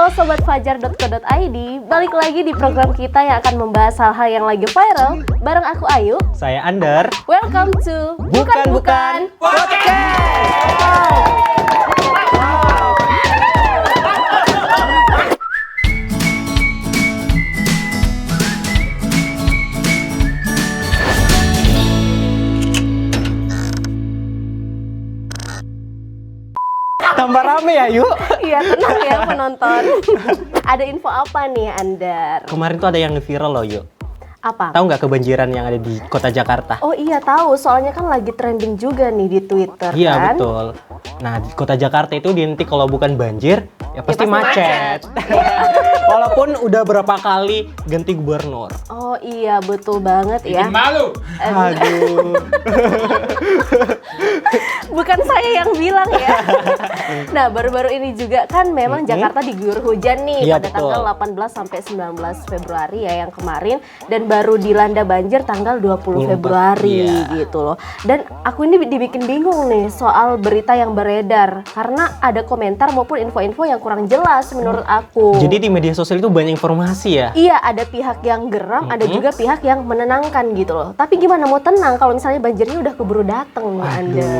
Halo Sobat Fajar.co.id, balik lagi di program kita yang akan membahas hal-hal yang lagi viral. Bareng aku Ayu. Saya Under. Welcome to Bukan Podcast. Tambah rame ya, yuk. Iya, tenang ya penonton. Ada info apa nih, Andar? Kemarin tuh ada yang viral loh, yuk. Apa? Tahu nggak kebanjiran yang ada di kota Jakarta? Oh iya tahu, soalnya kan lagi trending juga nih di Twitter Iya, kan? betul. Nah, di kota Jakarta itu identik kalau bukan banjir, ya pasti pasti macet. Walaupun udah berapa kali ganti gubernur. Oh iya, betul banget ya. Malu. Aduh. Bukan saya yang bilang ya. Nah, baru-baru ini juga kan memang Jakarta diguyur hujan nih Iya, pada betul. tanggal 18 sampai 19 Februari ya yang kemarin, dan baru dilanda banjir tanggal 20 Februari iya. gitu loh. Dan aku ini dibikin bingung nih soal berita yang beredar karena ada komentar maupun info-info yang kurang jelas menurut aku. Jadi di media sosial itu banyak informasi ya? Iya, ada pihak yang geram, ada juga pihak yang menenangkan gitu loh. Tapi gimana mau tenang kalau misalnya banjirnya udah keburu dateng nih Anda.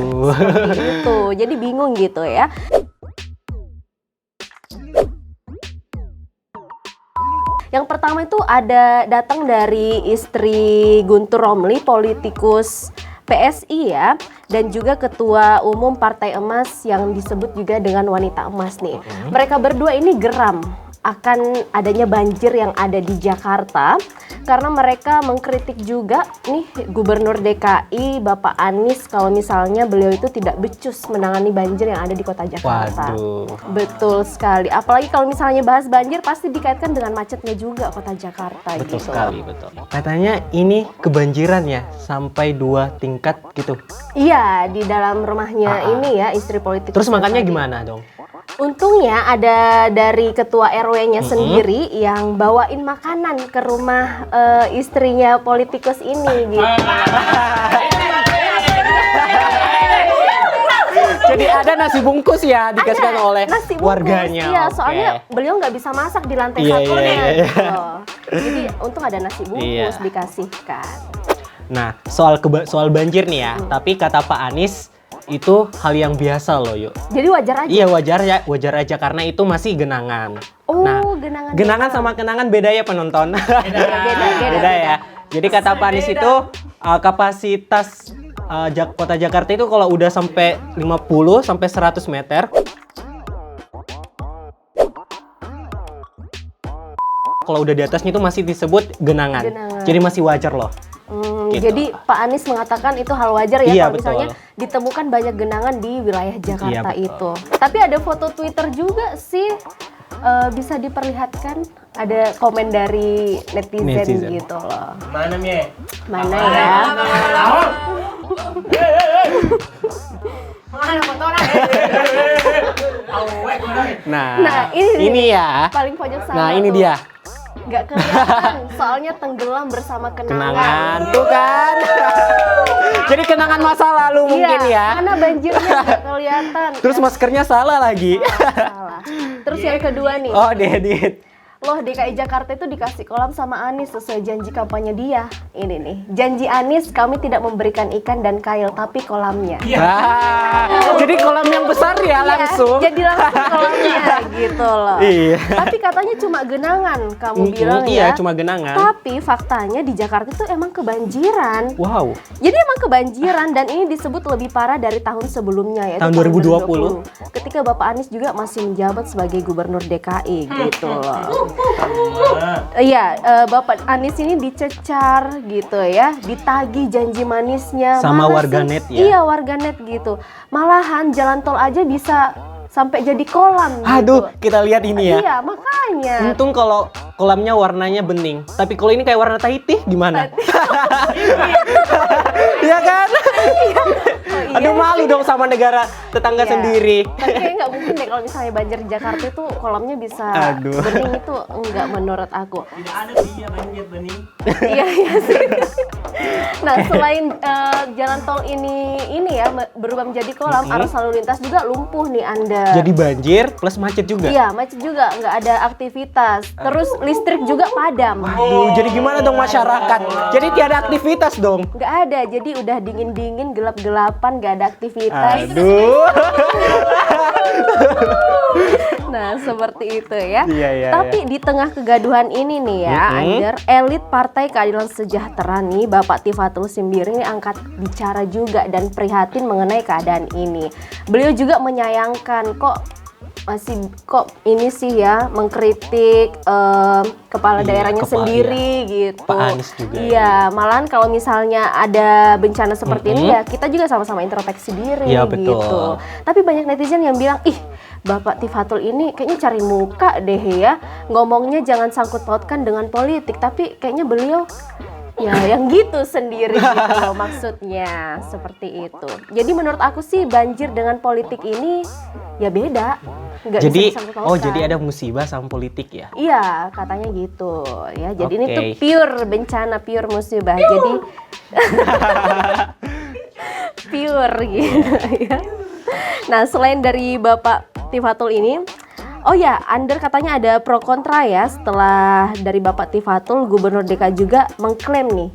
Seperti itu. Jadi bingung gitu ya. Yang pertama itu ada datang dari istri Guntur Romli, politikus PSI ya, dan juga ketua umum Partai Emas yang disebut juga dengan wanita emas nih. Mereka berdua ini geram akan adanya banjir yang ada di Jakarta karena mereka mengkritik juga nih Gubernur DKI Bapak Anies kalau misalnya beliau itu tidak becus menangani banjir yang ada di kota Jakarta. Waduh. Betul sekali. Apalagi kalau misalnya bahas banjir pasti dikaitkan dengan macetnya juga kota Jakarta. Betul gitu. sekali, betul. Katanya ini kebanjiran ya, sampai 2 tingkat gitu. Iya, di dalam rumahnya ini ya istri politik. Terus makannya gimana dong? Untungnya ada dari ketua RW-nya sendiri yang bawain makanan ke rumah istrinya politikus ini gitu. Jadi ada nasi bungkus ya dikasihkan oleh Nasi bungkus, warganya. iya, Oke. soalnya beliau nggak bisa masak di lantai Iya, satunya iya. gitu. Jadi untung ada nasi bungkus Iya. dikasihkan. Nah, soal banjir nih ya, tapi kata Pak Anies itu hal yang biasa loh, yuk. Jadi wajar aja. Iya, wajar aja karena itu masih genangan. Oh, Nah, genangan. genangan sama kenangan beda ya penonton. Beda ya. Jadi kata Pak Anies itu kapasitas kota Jakarta itu kalau udah sampai 50 sampai 100 meter. Kalau udah di atasnya itu masih disebut genangan. Jadi masih wajar loh. Gitu. Jadi Pak Anies mengatakan itu hal wajar ya Iya, kalau misalnya ditemukan banyak genangan di wilayah Jakarta Iya, itu. Tapi ada foto Twitter juga sih, bisa diperlihatkan ada komen dari netizen. Gitu loh. Mana Mie? Mana ya? Mana kotoran? Nah, ini ini ya. Paling pojok sana. Nah, ini tuh. dia. Nggak kelihatan, soalnya tenggelam bersama kenangan. Kenangan tuh kan. Jadi kenangan masa lalu mungkin Iya, ya. karena banjirnya nggak kelihatan. Terus maskernya salah lagi. Salah. Terus yang kedua nih. Oh, diedit. Loh, DKI Jakarta itu dikasih kolam sama Anies sesuai janji kampanye dia. Ini nih, janji Anies kami tidak memberikan ikan dan kail, tapi kolamnya. Jadi kolam yang besar ya langsung. Jadi langsung kolamnya gitu loh. Iya. Tapi katanya cuma genangan, kamu bilang Iya, ya. cuma genangan. Tapi faktanya di Jakarta itu emang kebanjiran. Wow. Jadi emang kebanjiran dan ini disebut lebih parah dari tahun sebelumnya yaitu Tahun 2020. ketika Bapak Anies juga masih menjabat sebagai Gubernur DKI gitu loh. Iya, Bapak Anies ini dicecar gitu ya, ditagih janji manisnya. Sama Mana warganet sih? ya? Iya, warganet gitu. Malahan jalan tol aja bisa sampai jadi kolam. Aduh, gitu. kita lihat ini ya. Iya, makanya. Untung kalau kolamnya warnanya bening. Tapi kalau ini kayak warna tahiti gimana? Iya kan? Oh, Aduh, malu dong sama negara tetangga Iya. sendiri. Tapi kayaknya nggak mungkin deh kalau misalnya banjir di Jakarta itu kolamnya bisa Aduh. bening itu enggak menurut aku. Tidak ada dia banjir bening. Iya sih. Nah, selain jalan tol ini ya berubah menjadi kolam, arus lalu lintas juga lumpuh nih Anda. Jadi banjir plus macet juga. Iya, macet juga, nggak ada aktivitas. Terus listrik juga padam. Aduh, jadi gimana dong masyarakat? Jadi tiada aktivitas dong. Nggak ada, jadi udah dingin-dingin, gelap-gelapan, nggak ada aktivitas. Aduh. Nah, seperti itu ya. Iya. Tapi di tengah kegaduhan ini nih ya, Ander, elit Partai Keadilan Sejahtera nih, Bapak Tifatul Simbiri ini angkat bicara juga dan prihatin mengenai keadaan ini. Beliau juga menyayangkan kok ini sih ya mengkritik kepala daerahnya sendiri gitu. Pak Anies juga. Iya, malahan kalau misalnya ada bencana seperti ini ya kita juga sama-sama introspeksi diri Iya, betul. gitu. Tapi banyak netizen yang bilang, "Ih, Bapak Tifatul ini kayaknya cari muka deh ya. Ngomongnya jangan sangkut pautkan dengan politik." Tapi kayaknya beliau ya yang gitu sendiri gitu loh maksudnya, seperti itu. Jadi menurut aku sih banjir dengan politik ini ya beda. Nggak Jadi bisa disangkut-pautkan. jadi ada musibah sama politik ya. Iya, katanya gitu ya. Jadi ini Oke. tuh pure bencana, pure musibah. Jadi pure gitu ya. Nah, selain dari Bapak Tifatul ini, oh ya, Ander katanya ada pro kontra ya setelah dari Bapak Tifatul, Gubernur DKI juga mengklaim nih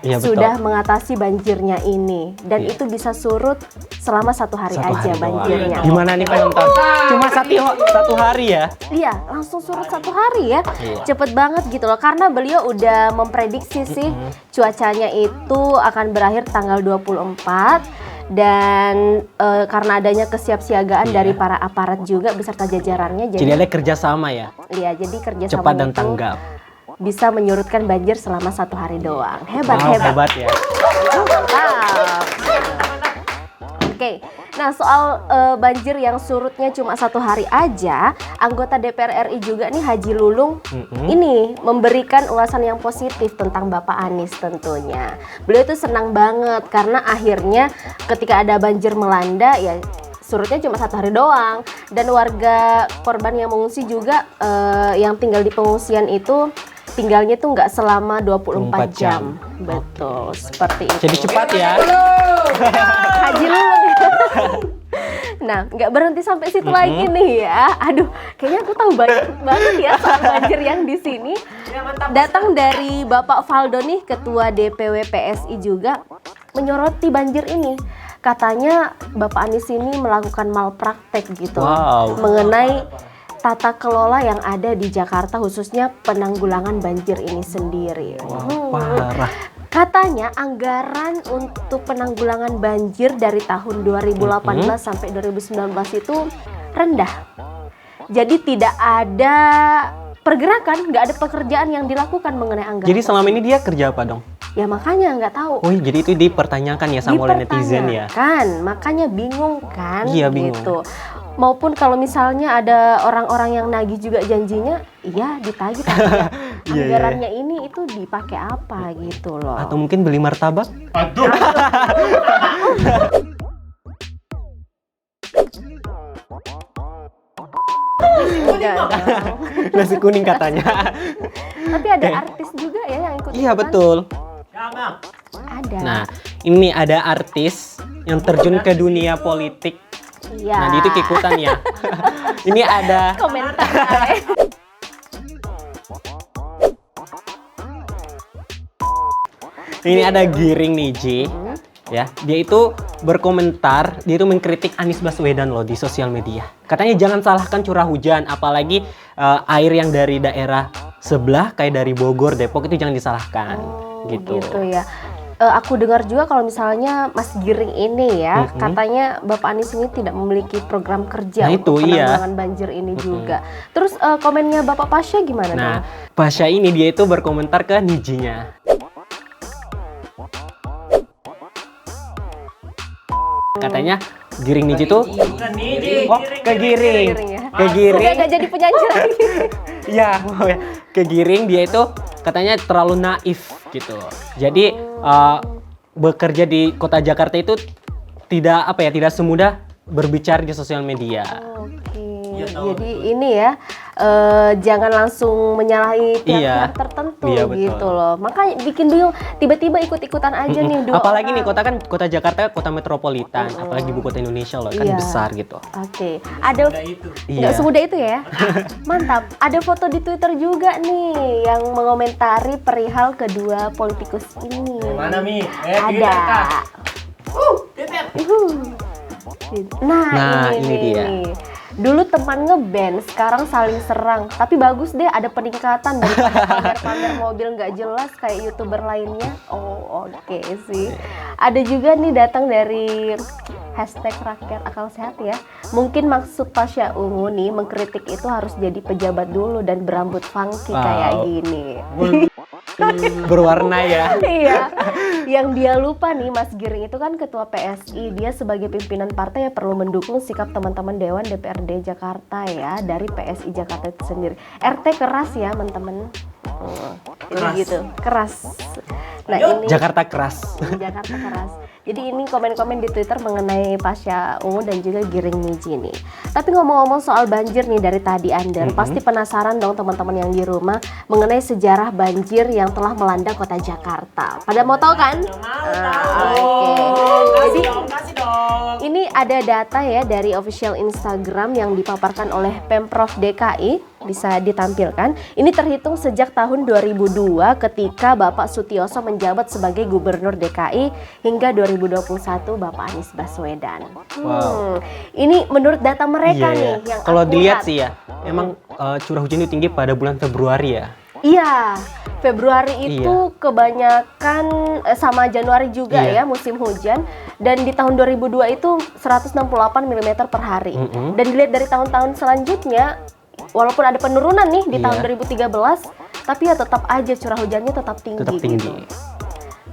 Iya, betul. sudah mengatasi banjirnya ini dan Iya. itu bisa surut selama satu hari aja banjirnya. Gimana nih penonton? Cuma satu hari ya? Iya, langsung surut satu hari ya. Iya. Cepet banget gitu loh. Karena beliau udah memprediksi sih cuacanya itu akan berakhir tanggal 24. Dan karena adanya kesiapsiagaan dari para aparat juga beserta jajarannya. Jadi ada kerjasama ya? Iya, jadi kerjasama Cepat dan itu tanggap. bisa menyurutkan banjir selama satu hari doang. Hebat, Wow, hebat. hebat ya. Mantap. Oke, nah soal banjir yang surutnya cuma satu hari aja, anggota DPR RI juga nih Haji Lulung ini memberikan ulasan yang positif tentang Bapak Anies tentunya. Beliau tuh senang banget karena akhirnya ketika ada banjir melanda ya surutnya cuma satu hari doang, dan warga korban yang mengungsi juga yang tinggal di pengungsian itu tinggalnya tuh nggak selama 24 jam. Betul, seperti itu. Jadi cepat ya. Haji Lulung. Nah, nggak berhenti sampai situ lagi nih ya. Aduh, kayaknya aku tahu banyak banget ya soal banjir yang di sini. Datang dari Bapak Faldo nih, Ketua DPW PSI juga menyoroti banjir ini. Katanya Bapak Anies ini melakukan malpraktek gitu mengenai tata kelola yang ada di Jakarta, khususnya penanggulangan banjir ini sendiri. Parah. Katanya anggaran untuk penanggulangan banjir dari tahun 2018 sampai 2019 itu rendah. Jadi tidak ada pergerakan, nggak ada pekerjaan yang dilakukan mengenai anggaran. Jadi selama ini dia kerja apa dong? Ya makanya nggak tahu. Oh, jadi itu dipertanyakan ya sama oleh netizen ya? Dipertanyakan, makanya bingung kan? Iya, bingung. Gitu. Maupun kalau misalnya ada orang-orang yang nagih juga janjinya, iya ditagih tapi ya anggarannya ini itu dipakai apa gitu loh. Atau mungkin beli martabak? Aduh. Enggak dong. Nasi kuning katanya. Tapi ada artis juga ya yang ikut. Iya, betul. Ada. Nah, ini ada artis yang terjun ke dunia politik. Iya. Nah, dia itu ikutan ya. Ini ada Komentar. ini ada Giring nih, Ji. Ya, dia itu berkomentar, dia itu mengkritik Anies Baswedan loh di sosial media. Katanya jangan salahkan curah hujan, apalagi air yang dari daerah sebelah kayak dari Bogor, Depok itu jangan disalahkan. Gitu. Gitu ya. Aku dengar juga kalau misalnya Mas Giring ini ya, katanya Bapak Anies ini tidak memiliki program kerja Nah, untuk itu, iya. penanggulangan banjir ini juga. Terus komennya Bapak Pasha gimana Nah, dong? Pasha ini dia itu berkomentar ke Nijinya. Katanya Giring Niji tuh oh, ke Giring. Ya. Ke Giring. Udah gak jadi penyanyi lagi. Iya, ke Giring dia itu katanya terlalu naif gitu. Jadi bekerja di kota Jakarta itu tidak semudah berbicara di sosial media. Oke. Jadi ini ya jangan langsung menyalahi Iya. pihak tertentu Iya, betul. gitu loh. Makanya bikin bingung, tiba-tiba ikut-ikutan aja nih dua Apalagi orang. nih kota kan kota Jakarta kota metropolitan, apalagi ibu kota Indonesia loh, kan Iya. besar gitu. Oke, ada nggak Iya. semudah itu ya. Mantap. Ada foto di Twitter juga nih yang mengomentari perihal kedua politikus ini. Mana Mi? Ada. Nah, ini dia. nih. Dulu teman ngeband, sekarang saling serang. Tapi bagus deh, ada peningkatan daripada pamer-pamer mobil nggak jelas kayak YouTuber lainnya. Oh, oke sih. Ada juga nih datang dari hashtag rakyat akal sehat ya. Mungkin maksud Pasha Ungu nih mengkritik itu harus jadi pejabat dulu dan berambut funky kayak Wow. gini. Berwarna ya. Iya, yang dia lupa nih Mas Giring itu kan ketua PSI, dia sebagai pimpinan partai ya perlu mendukung sikap teman-teman Dewan DPRD Jakarta ya dari PSI Jakarta itu sendiri. RT keras ya teman-teman. Jadi gitu, keras. Nah ini Jakarta keras. Jakarta keras. Jadi ini komen-komen di Twitter mengenai Pasha Ungu dan juga Giring Niji nih. Tapi ngomong-ngomong soal banjir nih dari tadi Under, pasti penasaran dong teman-teman yang di rumah mengenai sejarah banjir yang telah melanda kota Jakarta. Pada mau tahu kan? Oke. Jadi Kasih dong. ini ada data ya dari official Instagram yang dipaparkan oleh Pemprov DKI, bisa ditampilkan. Ini terhitung sejak tahun 2002 ketika Bapak Sutioso menjabat sebagai Gubernur DKI hingga 2021 Bapak Anies Baswedan. Wow. Ini menurut data mereka Iya, nih iya. yang Kalau akurat. dilihat sih ya, emang curah hujan itu tinggi pada bulan Februari ya. Iya, Februari itu kebanyakan sama Januari juga Iya. ya musim hujan, dan di tahun 2002 itu 168 mm per hari. Dan dilihat dari tahun-tahun selanjutnya, walaupun ada penurunan nih di Iya. tahun 2013, tapi ya tetap aja curah hujannya tetap tinggi. Tetap tinggi. Gitu.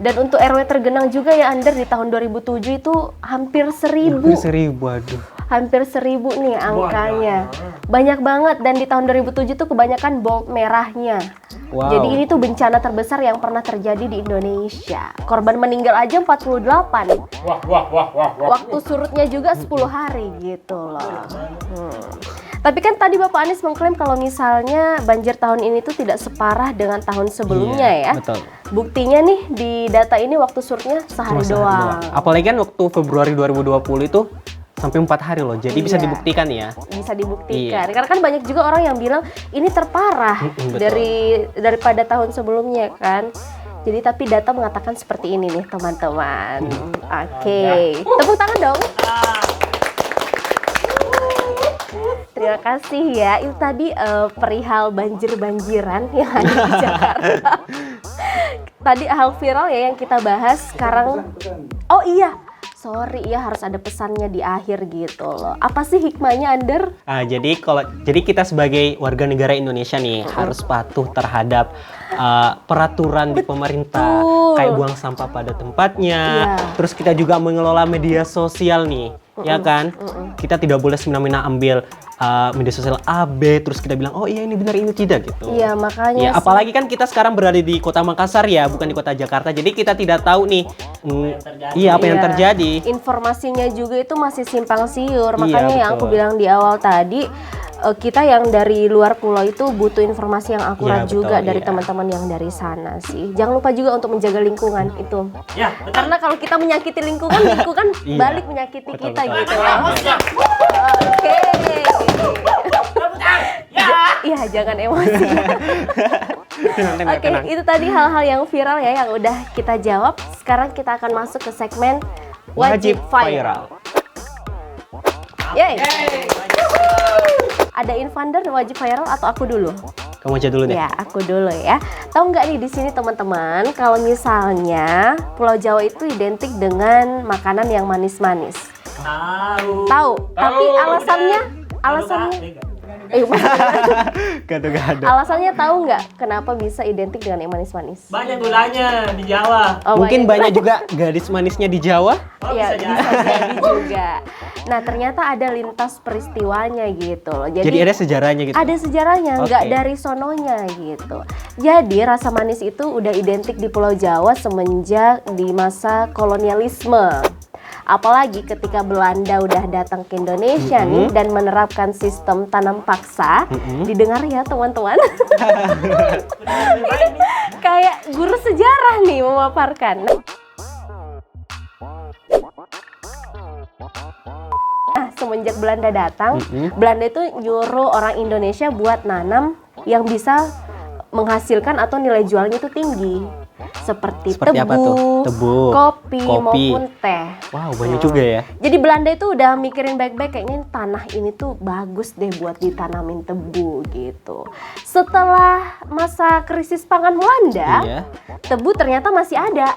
Dan untuk RW tergenang juga ya Under di tahun 2007 itu hampir 1000. 1000, aduh. Hampir 1000 nih angkanya. Banyak banget, dan di tahun 2007 tuh kebanyakan bold merahnya. Wow. Jadi ini tuh bencana terbesar yang pernah terjadi di Indonesia. Korban meninggal aja 48. Wah. Waktu surutnya juga 10 hari gitu loh. Tapi kan tadi Bapak Anies mengklaim kalau misalnya banjir tahun ini tuh tidak separah dengan tahun sebelumnya Iya, ya. betul. Buktinya nih di data ini waktu surutnya sehari Cuma sehari doang. Apalagi kan waktu Februari 2020 itu sampai 4 hari loh. Jadi bisa Iya. dibuktikan ya. Bisa dibuktikan. Iya. Karena kan banyak juga orang yang bilang ini terparah Betul. daripada tahun sebelumnya kan. Jadi tapi data mengatakan seperti ini nih teman-teman. Oke. Tepuk tangan dong. Terima kasih ya. Itu tadi perihal banjir-banjiran yang ada di Jakarta. Tadi hal viral ya yang kita bahas. Sekarang oh iya, sorry ya harus ada pesannya di akhir gitu loh. Apa sih hikmahnya Under? Jadi kita sebagai warga negara Indonesia nih harus patuh terhadap peraturan di pemerintah, Betul. kayak buang sampah pada tempatnya. Iya. Terus kita juga mengelola media sosial nih, ya kan? Kita tidak boleh semena-mena ambil media sosial A, B, terus kita bilang oh iya ini benar ini tidak gitu. Iya makanya Ya, sih. apalagi kan kita sekarang berada di kota Makassar ya, bukan di kota Jakarta. Jadi kita tidak tahu nih, iya apa yang Iya. terjadi. Informasinya juga itu masih simpang siur. Iya, Makanya yang aku betul. bilang di awal tadi, kita yang dari luar pulau itu butuh informasi yang akurat Iya, juga betul, dari iya. teman-teman yang dari sana sih. Jangan lupa juga untuk menjaga lingkungan itu. Ya, betul. Karena kalau kita menyakiti lingkungan, lingkungan Iya. balik menyakiti Betul, kita betul. gitu loh. Oke. Iya, jangan emosi. Tenang, Oke, tenang. itu tadi hal-hal yang viral ya yang udah kita jawab. Sekarang kita akan masuk ke segmen Wajib Viral. Yeay. Ada Invander wajib viral atau aku dulu? Kamu aja dulu deh. Ya, aku dulu ya. Tahu nggak nih di sini teman-teman, kalau misalnya Pulau Jawa itu identik dengan makanan yang manis-manis. Tahu. Tapi alasannya Gado-gado. alasannya tahu nggak kenapa bisa identik dengan yang manis-manis? Banyak gulanya di Jawa. Oh, Mungkin banyak. banyak juga gadis manisnya di Jawa. Oh, Ya, bisa bisa jadi. jadi juga. Nah, ternyata ada lintas peristiwanya gitu loh. Jadi ada sejarahnya gitu. Ada sejarahnya, nggak Oke. dari sononya gitu. Jadi rasa manis itu udah identik di Pulau Jawa semenjak di masa kolonialisme. Apalagi ketika Belanda udah datang ke Indonesia nih dan menerapkan sistem tanam paksa. Didengar ya teman-teman. Kayak guru sejarah nih memaparkan. Nah, semenjak Belanda datang, Belanda itu nyuruh orang Indonesia buat nanam yang bisa menghasilkan atau nilai jualnya itu tinggi. Seperti Seperti apa tuh? tebu, Tebu, kopi, kopi. maupun teh. Wow, banyak juga ya. Jadi Belanda itu udah mikirin baik-baik, kayaknya tanah ini tuh bagus deh buat ditanamin tebu gitu. Setelah masa krisis pangan melanda, Iya. tebu ternyata masih ada.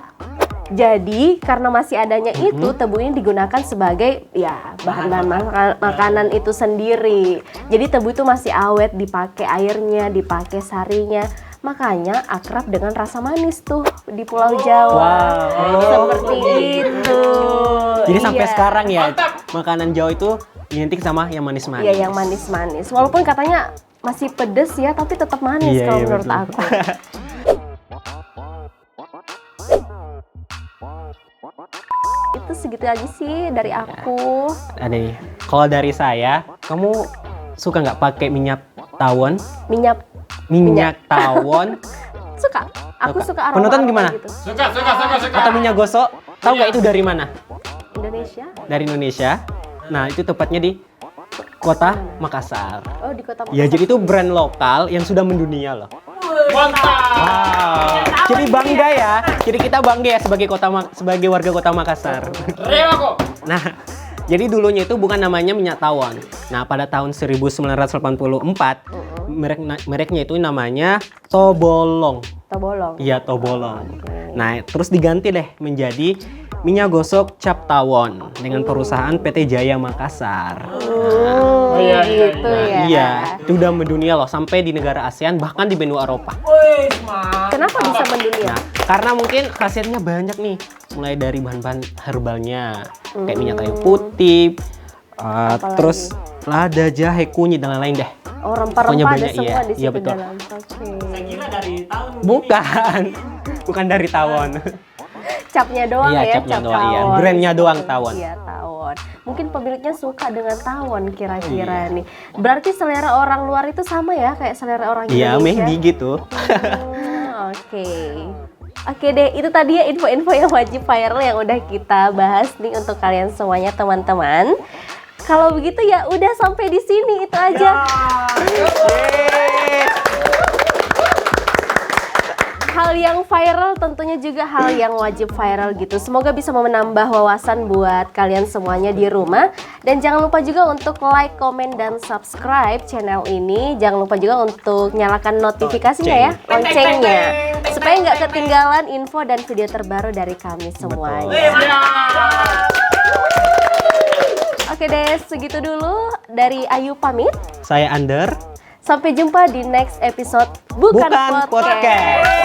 Jadi karena masih adanya itu, tebu ini digunakan sebagai ya bahan-bahan makanan itu sendiri. Jadi tebu itu masih awet, dipakai airnya, dipakai sarinya. Makanya akrab dengan rasa manis tuh di Pulau Jawa. Wow. Seperti itu. Jadi sampai Iya. sekarang ya makanan Jawa itu identik sama yang manis-manis. Iya, yang manis-manis. Walaupun katanya masih pedes ya, tapi tetap manis Iya, kalau iya, menurut betul. aku. Itu segitu aja sih dari aku. Ada nih. Kalau dari saya, kamu suka nggak pakai minyak tawon? Minyak tawon Suka. Aku suka aroma. Penonton gimana? Gitu. Suka. atau minyak gosok? Tahu nggak itu dari mana? Indonesia. Dari Indonesia. Nah, itu tepatnya di Kota Makassar. Oh, di Kota Ya, Makassar. jadi itu brand lokal yang sudah mendunia loh. Mantap. Wow. Jadi bangga ya. Jadi kita bangga ya sebagai warga Kota Makassar. Rewa kok. Nah, jadi dulunya itu bukan namanya minyak tawon. Nah, pada tahun 1984 mereknya itu namanya Tobolong. Tobolong. Iya, Tobolong. Nah, terus diganti deh menjadi minyak gosok cap tawon dengan perusahaan PT Jaya Makassar. Oh, iya, iya, gitu Nah, ya. iya, itu udah mendunia loh sampai di negara ASEAN bahkan di benua Eropa. Wih, mantap. Kenapa bisa mendunia? Nah, karena mungkin khasiatnya banyak nih, mulai dari bahan-bahan herbalnya, kayak minyak kayu putih, Apalagi? terus lada, jahe, kunyit dan lain-lain deh. Oh, Pokoknya rempah-rempah ada banyak, semua iya. di situ Iya, betul. dalam. Oke. Saya kira dari tahun Bukan dari tawon. Capnya doang Iya, ya, capnya cap doang, iya. tawon. Brandnya doang tawon. Iya, tawon. Mungkin pemiliknya suka dengan tawon kira-kira nih. Berarti selera orang luar itu sama ya kayak selera orang Iya, Indonesia? Mehdi gitu. Oke. Oke deh, itu tadi ya info-info yang wajib viral yang udah kita bahas nih untuk kalian semuanya teman-teman. Kalau begitu ya udah sampai di sini itu aja. Hal yang viral tentunya juga hal yang wajib viral gitu. Semoga bisa menambah wawasan buat kalian semuanya di rumah. Dan jangan lupa juga untuk like, komen, dan subscribe channel ini. Jangan lupa juga untuk nyalakan notifikasinya ya, loncengnya. Supaya nggak ketinggalan info dan video terbaru dari kami semuanya. Oke deh, segitu dulu dari Ayu pamit. Saya Under. Sampai jumpa di next episode Bukan, Bukan Podcast.